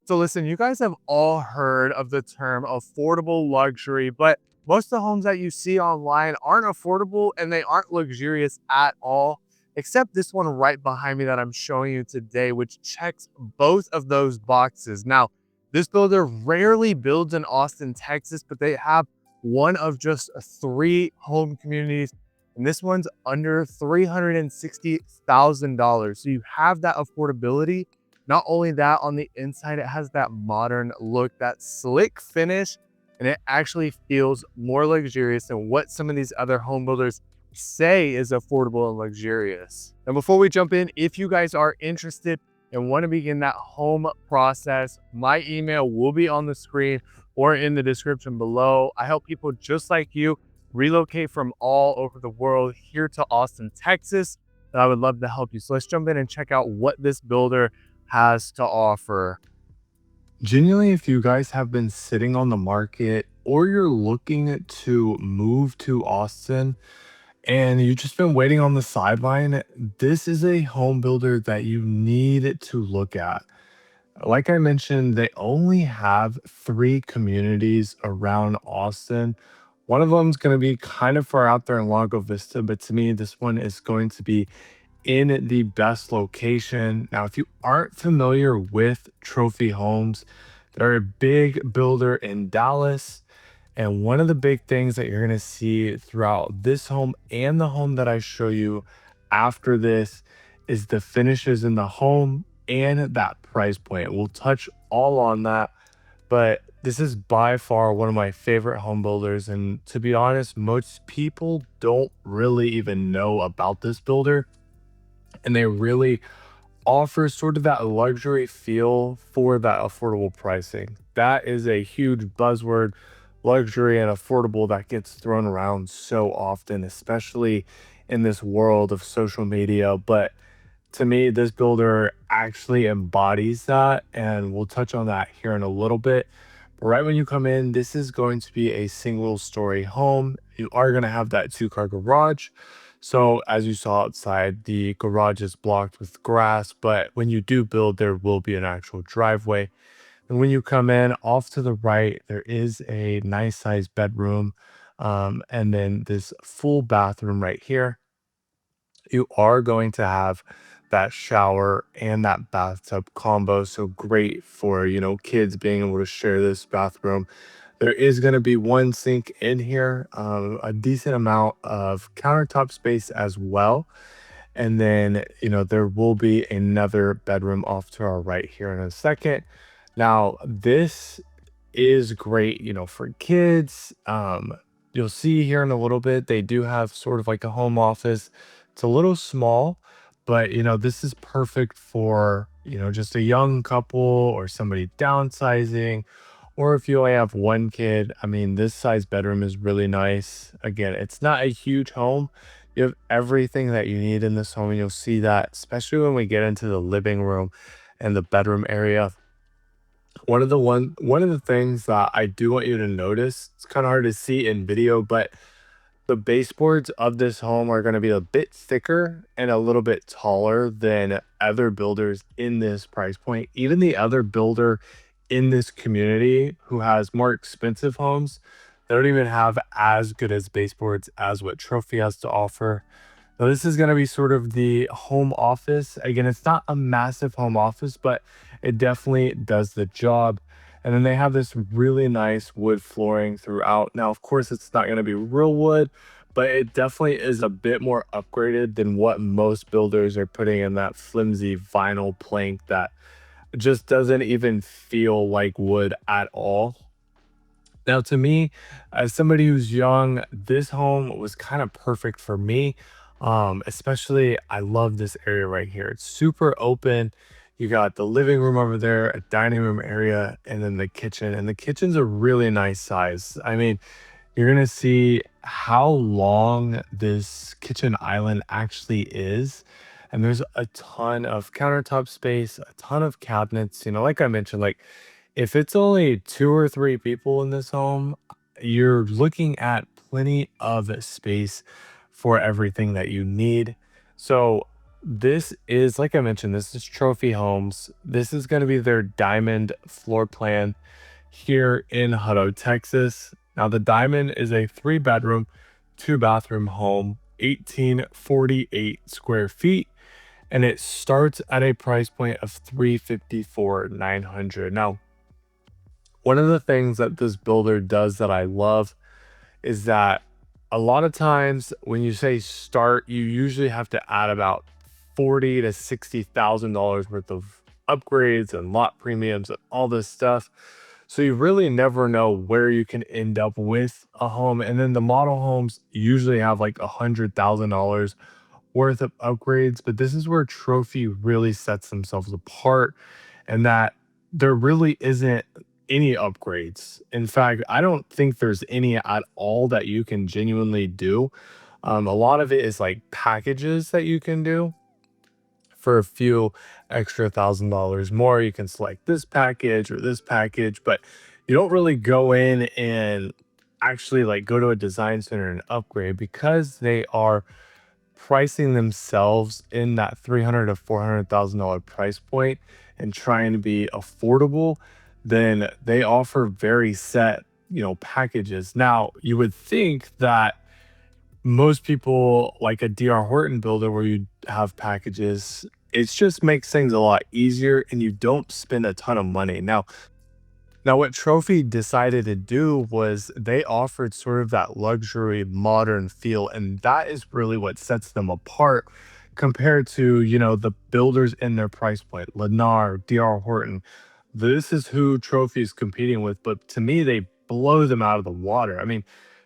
So listen, you guys have all heard of the term affordable luxury, but most of the homes that you see online aren't affordable and they aren't luxurious at all, except this one right behind me that I'm showing you today, which checks both of those boxes. Now, this builder rarely builds in Austin, Texas, but they have one of just 3 home communities, and this one's under $360,000. So you have that affordability. Not only that, on the inside, it has that modern look, that slick finish, and it actually feels more luxurious than what some of these other home builders say is affordable and luxurious. Now, before we jump in, if you guys are interested and want to begin that home process, my email will be on the screen or in the description below. I help people just like you relocate from all over the world here to Austin, Texas. And I would love to help you. So let's jump in and check out what this builder has to offer. Genuinely, if you guys have been sitting on the market or you're looking to move to Austin and you've just been waiting on the sideline, this is a home builder that you need to look at. Like I mentioned, they only have 3 communities around Austin. One of them is going to be kind of far out there in Lago Vista, but to me, this one is going to be in the best location. Now, if you aren't familiar with Trophy Homes, they're a big builder in Dallas. And one of the big things that you're going to see throughout this home and the home that I show you after this is the finishes in the home and that price point. We'll touch all on that, but this is by far one of my favorite home builders. And to be honest, most people don't really even know about this builder, and they really offer sort of that luxury feel for that affordable pricing. That is a huge buzzword, luxury and affordable, that gets thrown around so often, especially in this world of social media. But to me, this builder actually embodies that, and we'll touch on that here in a little bit. But right when you come in, this is going to be a single story home. You are going to have that 2-car garage. So as you saw outside, the garage is blocked with grass, but when you do build, there will be an actual driveway. And when you come in off to the right, there is a nice sized bedroom, and then this full bathroom right here. You are going to have that shower and that bathtub combo. So great for, kids being able to share this bathroom. There is going to be one sink in here, a decent amount of countertop space as well. And then, there will be another bedroom off to our right here in a second. Now, this is great, for kids. You'll see here in a little bit, they do have sort of like a home office. It's a little small, but this is perfect for, just a young couple or somebody downsizing, or if you only have one kid. I mean, this size bedroom is really nice. Again, it's not a huge home. You have everything that you need in this home, and you'll see that, especially when we get into the living room and the bedroom area. One of the things that I do want you to notice, it's kind of hard to see in video, but the baseboards of this home are going to be a bit thicker and a little bit taller than other builders in this price point. Even the other builder in this community who has more expensive homes, they don't even have as good as baseboards as what Trophy has to offer. Now, this is going to be sort of the home office. Again, it's not a massive home office, but it definitely does the job. And then they have this really nice wood flooring throughout. Now, of course, it's not going to be real wood, but it definitely is a bit more upgraded than what most builders are putting in, that flimsy vinyl plank that just doesn't even feel like wood at all. Now, to me, as somebody who's young, this home was kind of perfect for me. Especially, I love this area right here. It's super open. You got the living room over there, a dining room area, and then the kitchen. And the kitchen's a really nice size. I mean, you're gonna see how long this kitchen island actually is. And there's a ton of countertop space, a ton of cabinets. Like I mentioned, like if it's only 2 or 3 people in this home, you're looking at plenty of space for everything that you need. So This is, like I mentioned, this is Trophy Homes. This is going to be their diamond floor plan here in Hutto, Texas. Now, the diamond is a 3-bedroom, 2-bathroom home, 1848 square feet, and it starts at a price point of 354,900. Now, one of the things that this builder does that I love is that a lot of times when you say start, you usually have to add about 40 to $60,000 worth of upgrades and lot premiums and all this stuff. So you really never know where you can end up with a home. And then the model homes usually have like $100,000 worth of upgrades, but this is where Trophy really sets themselves apart, and that there really isn't any upgrades. In fact, I don't think there's any at all that you can genuinely do. A lot of it is like packages that you can do for a few extra $1,000 more. You can select this package or this package, but you don't really go in and actually like go to a design center and upgrade because they are pricing themselves in that $300,000 to $400,000 price point and trying to be affordable. Then they offer very set, packages. Now, you would think that most people like a DR Horton builder where you have packages, it just makes things a lot easier and you don't spend a ton of money. Now, what Trophy decided to do was they offered sort of that luxury modern feel, and that is really what sets them apart compared to, the builders in their price point, Lennar, DR Horton. This is who Trophy is competing with, but to me, they blow them out of the water. I mean,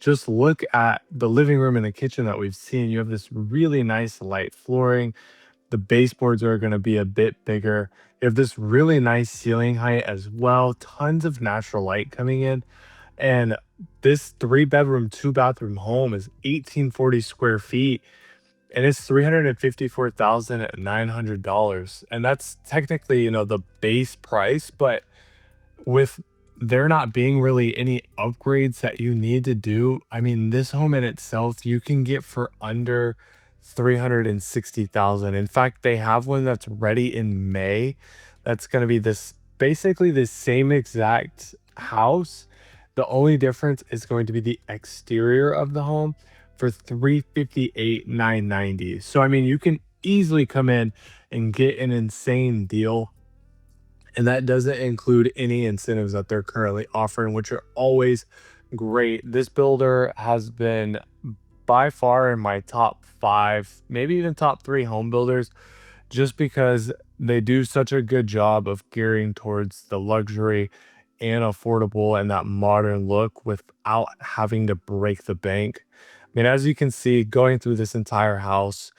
just look at the living room and the kitchen that we've seen. You have this really nice light flooring. The baseboards are going to be a bit bigger. You have this really nice ceiling height as well, tons of natural light coming in. And this 3-bedroom, 2-bathroom home is 1840 square feet and it's $354,900. And that's technically, the base price, but with there not being really any upgrades that you need to do, I mean, this home in itself you can get for under 360,000. In fact, they have one that's ready in May. That's going to be this basically the same exact house. The only difference is going to be the exterior of the home for 358,990. So I mean, you can easily come in and get an insane deal, and that doesn't include any incentives that they're currently offering, which are always great. This builder has been by far in my top 5, maybe even top 3 home builders, just because they do such a good job of gearing towards the luxury and affordable and that modern look without having to break the bank. I mean, as you can see, going through this entire house,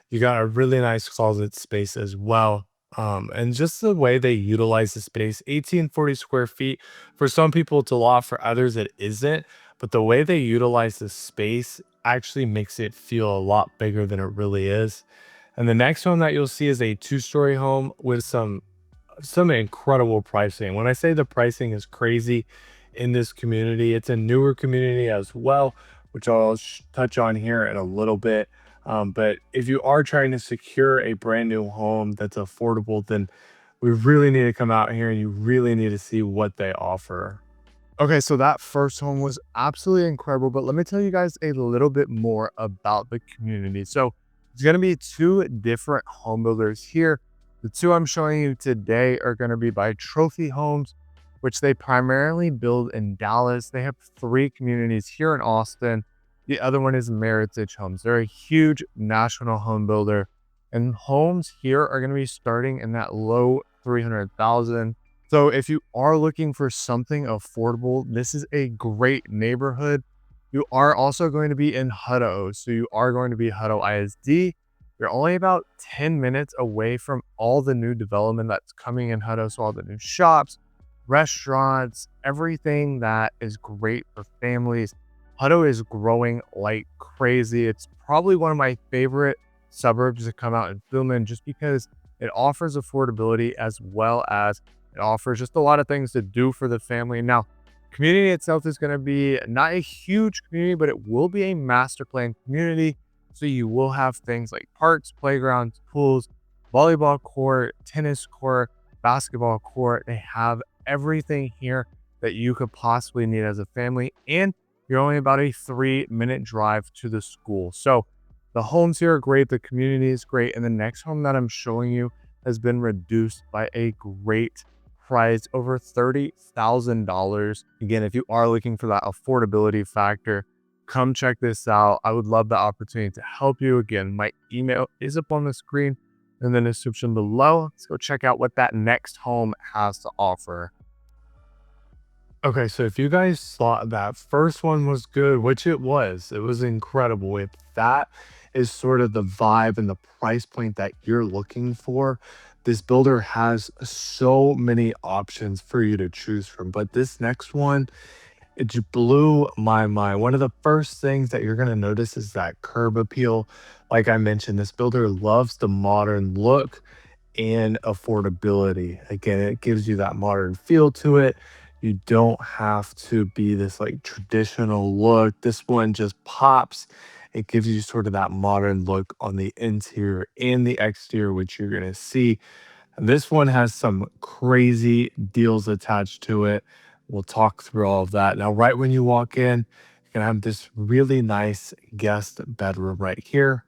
you got a really nice closet space as well. And just the way they utilize the space, 1840 square feet. For some people, it's a lot. For others, it isn't. But the way they utilize the space actually makes it feel a lot bigger than it really is. And the next one that you'll see is a 2-story home with some incredible pricing. When I say the pricing is crazy in this community, it's a newer community as well, which I'll touch on here in a little bit. But if you are trying to secure a brand new home that's affordable, then we really need to come out here and you really need to see what they offer. Okay, so that first home was absolutely incredible, but let me tell you guys a little bit more about the community. So it's going to be 2 different home builders here. The 2 I'm showing you today are going to be by Trophy Homes, which they primarily build in Dallas. They have 3 communities here in Austin. The other one is Meritage Homes. They're a huge national home builder, and homes here are going to be starting in that low 300,000. So if you are looking for something affordable, this is a great neighborhood. You are also going to be in Hutto. So you are going to be Hutto ISD. You're only about 10 minutes away from all the new development that's coming in Hutto. So all the new shops, restaurants, everything that is great for families. Hutto is growing like crazy. It's probably one of my favorite suburbs to come out and film in just because it offers affordability as well as it offers just a lot of things to do for the family. Now, community itself is going to be not a huge community, but it will be a master plan community. So you will have things like parks, playgrounds, pools, volleyball court, tennis court, basketball court. They have everything here that you could possibly need as a family. And you're only about a 3-minute drive to the school. So the homes here are great. The community is great. And the next home that I'm showing you has been reduced by a great price, over $30,000. Again, if you are looking for that affordability factor, come check this out. I would love the opportunity to help you. Again, my email is up on the screen and then the description below. Let's go check out what that next home has to offer. Okay, so if you guys thought that first one was good, which it was incredible. If that is sort of the vibe and the price point that you're looking for, this builder has so many options for you to choose from. But this next one, it just blew my mind. One of the first things that you're gonna notice is that curb appeal. Like I mentioned, this builder loves the modern look and affordability. Again, it gives you that modern feel to it. You don't have to be this like traditional look. This one just pops. It gives you sort of that modern look on the interior and the exterior, which you're gonna see. And this one has some crazy deals attached to it. We'll talk through all of that. Now, right when you walk in, you're gonna have this really nice guest bedroom right here.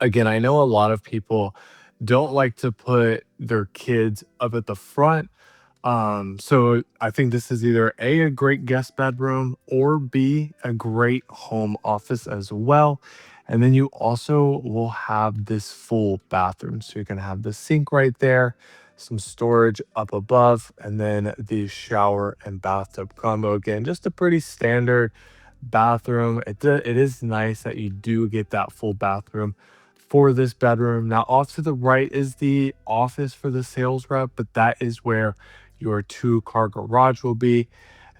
Again, I know a lot of people don't like to put their kids up at the front. So I think this is either A, a great guest bedroom, or B, a great home office as well. And then you also will have this full bathroom. So you're gonna have the sink right there, some storage up above, and then the shower and bathtub combo. Again, just a pretty standard bathroom. It is nice that you do get that full bathroom for this bedroom. Now, off to the right is the office for the sales rep, but that is where your 2-car garage will be.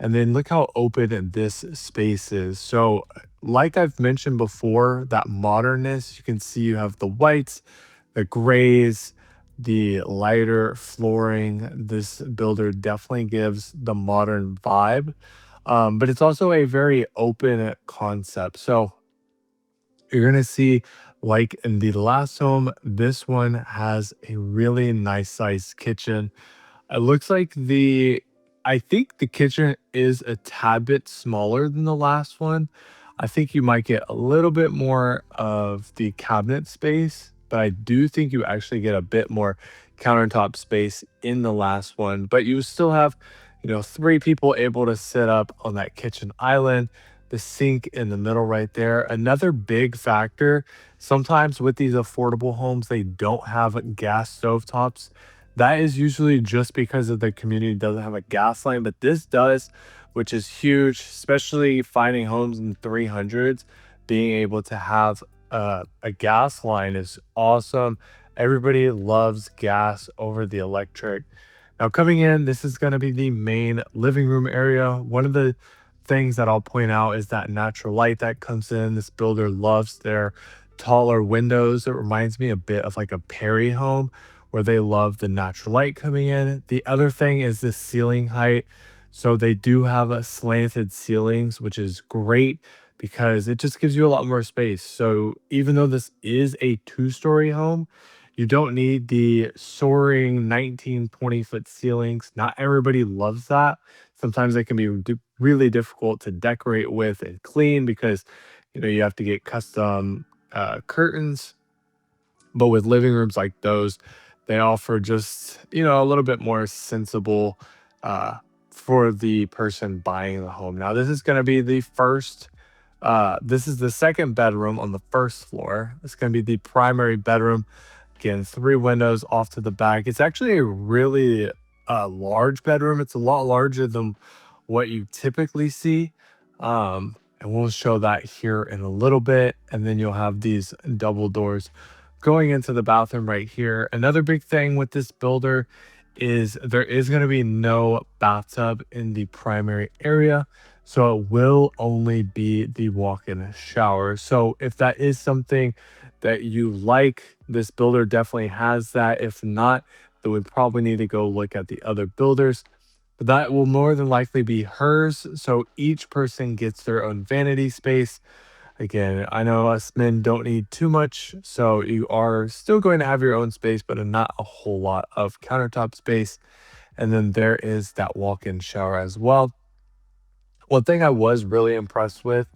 And then look how open this space is. So, like I've mentioned before, that modernness, you can see you have the whites, the grays, the lighter flooring. This builder definitely gives the modern vibe, but it's also a very open concept. So you're gonna see, like in the last home, this one has a really nice sized kitchen. It looks like I think the kitchen is a tad bit smaller than the last one. I think you might get a little bit more of the cabinet space, but I do think you actually get a bit more countertop space in the last one. But you still have, 3 people able to sit up on that kitchen island, the sink in the middle right there. Another big factor, sometimes with these affordable homes, they don't have gas stovetops. That is usually just because of the community doesn't have a gas line, but this does, which is huge, especially finding homes in the 300s. Being able to have a gas line is awesome. Everybody loves gas over the electric. Now, coming in, this is going to be the main living room area. One of the things that I'll point out is that natural light that comes in. This builder loves their taller windows. It reminds me a bit of like a Perry home where they love the natural light coming in. The other thing is the ceiling height. So they do have a slanted ceilings, which is great because it just gives you a lot more space. So even though this is a 2-story home, you don't need the soaring 19, 20-foot ceilings. Not everybody loves that. Sometimes they can be really difficult to decorate with and clean because you have to get custom curtains. But with living rooms like those, they offer just, a little bit more sensible uh, for the person buying the home. Now, this is going to be this is the second bedroom on the first floor. It's going to be the primary bedroom. Again, 3 windows off to the back. It's actually a really large bedroom. It's a lot larger than what you typically see. And we'll show that here in a little bit. And then you'll have these double doors going into the bathroom right here. Another big thing with this builder is there is going to be no bathtub in the primary area. So it will only be the walk-in shower. So if that is something that you like, this builder definitely has that. If not, then we probably need to go look at the other builders. But that will more than likely be hers. So each person gets their own vanity space. Again, I know us men don't need too much, so you are still going to have your own space, but not a whole lot of countertop space. And then there is that walk-in shower as well. One thing I was really impressed with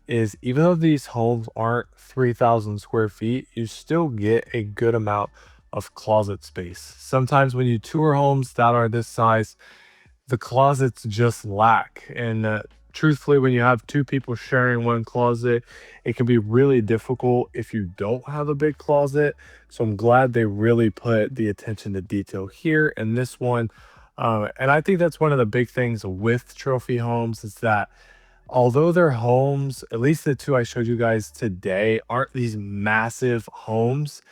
is even though these homes aren't 3,000 square feet, you still get a good amount of closet space. Sometimes when you tour homes that are this size, the closets just lack. And truthfully, when you have two people sharing one closet, it can be really difficult if you don't have a big closet. So I'm glad they really put the attention to detail here in this one. And I think that's one of the big things with trophy homes is that although their homes, at least the two I showed you guys today, aren't these massive homes,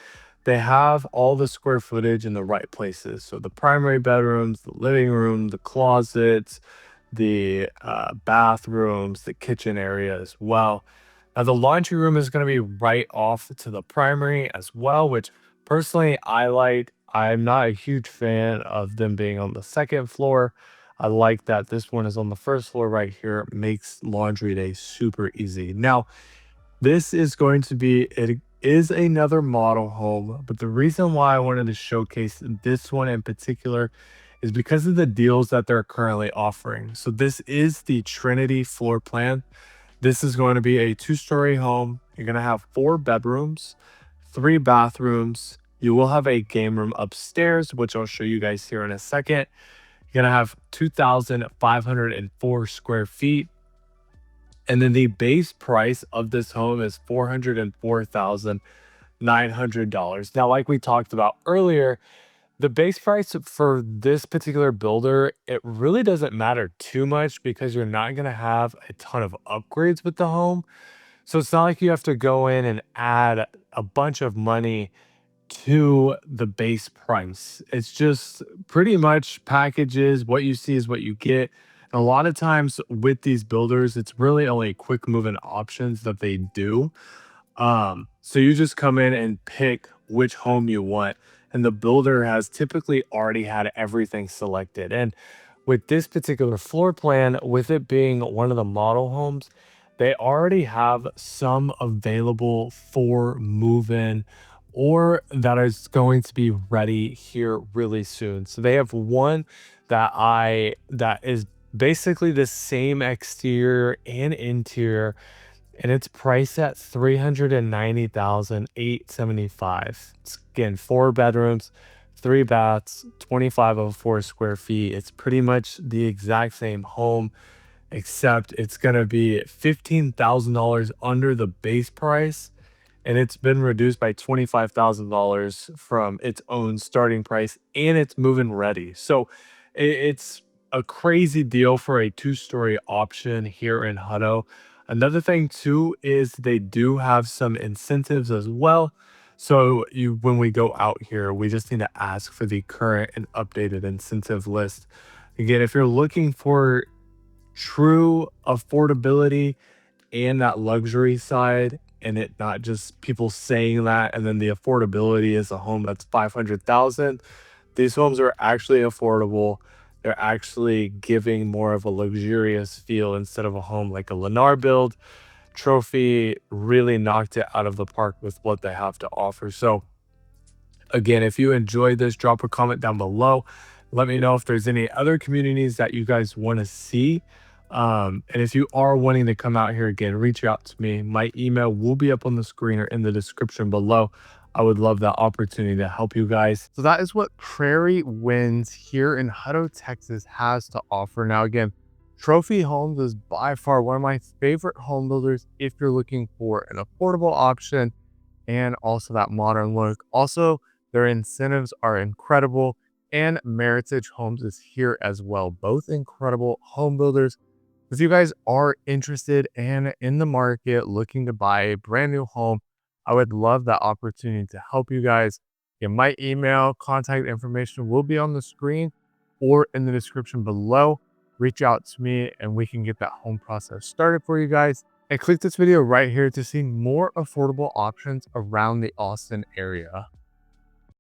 they have all the square footage in the right places. So the primary bedrooms, the living room, the closets, the bathrooms, the kitchen area as well. Now the laundry room is going to be right off to the primary as well, which personally I like. I'm not a huge fan of them being on the second floor. I like that this one is on the first floor right here. It makes laundry day super easy. Now, this is going to be, it is another model home, but the reason why I wanted to showcase this one in particular is because of the deals that they're currently offering. So this is the Trinity floor plan. This is going to be a two-story home. You're going to have 4 bedrooms, 3 bathrooms. You will have a game room upstairs, which I'll show you guys here in a second. You're going to have 2,504 square feet. And then the base price of this home is $404,900. Now, like we talked about earlier, the base price for this particular builder, it really doesn't matter too much because you're not going to have a ton of upgrades with the home. So it's not like you have to go in and add a bunch of money to the base price. It's just pretty much packages. What you see is what you get. And a lot of times with these builders, it's really only quick moving options that they do. So you just come in and pick which home you want, and the builder has typically already had everything selected. And with this particular floor plan, with it being one of the model homes, they already have some available for move-in or that is going to be ready here really soon. So they have one that is basically the same exterior and interior, and it's priced at 390,875. It's again 4 bedrooms, 3 baths, 2,504 square feet. It's pretty much the exact same home, except it's gonna be $15,000 under the base price, and it's been reduced by $25,000 from its own starting price, and it's move-in ready. So it's a crazy deal for a two-story option here in Hutto. Another thing too is they do have some incentives as well. So you when we go out here, we just need to ask for the current and updated incentive list. Again, if you're looking for true affordability and that luxury side, and it not just people saying that, and then the affordability is a home that's 500,000. These homes are actually affordable. They're actually giving more of a luxurious feel instead of a home like a Lennar build. Trophy really knocked it out of the park with what they have to offer. So again, if you enjoyed this, drop a comment down below. Let me know if there's any other communities that you guys want to see. And if you are wanting to come out here again, reach out to me. My email will be up on the screen or in the description below. I would love that opportunity to help you guys. So that is what Prairie Winds here in Hutto, Texas has to offer. Now, again, Trophy Homes is by far one of my favorite home builders if you're looking for an affordable option and also that modern look. Also, their incentives are incredible, and Meritage Homes is here as well. Both incredible home builders. If you guys are interested and in the market looking to buy a brand new home, I would love that opportunity to help you guys. Again, my email, contact information will be on the screen or in the description below. Reach out to me and we can get that home process started for you guys. And click this video right here to see more affordable options around the Austin area.